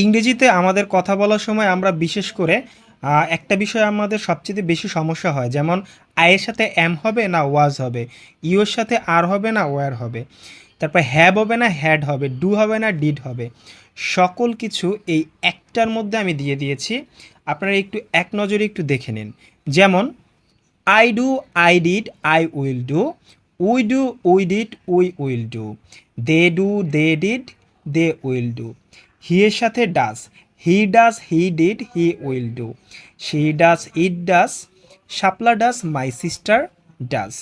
ইংরেজিতে আমাদের কথা বলার সময় আমরা বিশেষ করে একটা বিষয় আমাদের সবচেয়ে বেশি সমস্যা হয়, যেমন আয়ের সাথে এম হবে না ওয়াজ হবে, ইউর সাথে আর হবে না ওয়ার হবে, তারপর হ্যাভ হবে না হ্যাড হবে, ডু হবে না ডিড হবে। সকল কিছু এই একটার মধ্যে আমি দিয়ে দিয়েছি। আপনারা একটু এক নজরে একটু দেখে নিন। যেমন I do, I did, I will do, we do, we did, we will do, they do, they did, they will do. He এর সাথে does, he does, he did, he will do, she does, it does, Shapla does, my sister does.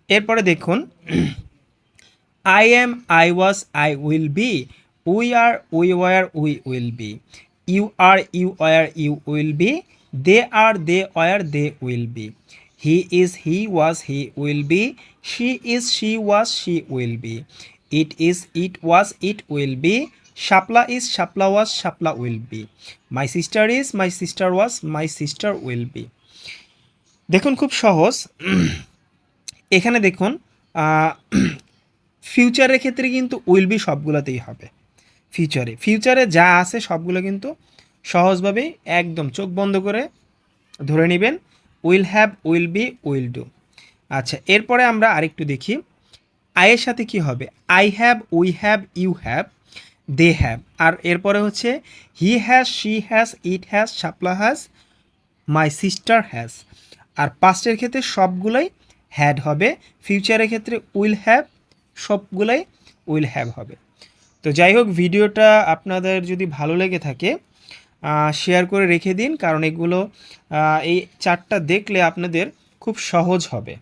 এরপরে দেখুন I am, I was, I will be. We are, we were, we will be. You are, you were, you will be. They are, they were, they will be. He is, he was, he will be. She is, she was, she will be. It is, it was, it will be. Shapla is, Shapla was, Shapla will be. My sister is, my sister was, my sister will be. দেখুন খুব সহজ। এখানে দেখুন ফিউচারের ক্ষেত্রে কিন্তু will be সবগুলোতেই হবে। ফিউচারে যা আছে সবগুলো কিন্তু সহজভাবে একদম চোখ বন্ধ করে ধরে নেবেন। Will have, will be, will do. আচ্ছা, এরপরে আমরা আরেকটু দেখি আয়ের সাথে কি হবে। I have, we have, you have, they have. আর এরপরে হচ্ছে he has, she has, it has, Shapla has, my sister has. আর পাস্টের ক্ষেত্রে সবগুলোই হ্যাড হবে। ফিউচারের ক্ষেত্রে উইল হ্যাভ, সবগুলোই উইল হ্যাভ হবে। তো যাই হোক, ভিডিওটা আপনাদের যদি ভালো লেগে থাকে শেয়ার করে রেখে দিন, কারণ এগুলো এই চারটা দেখলে আপনাদের খুব সহজ হবে।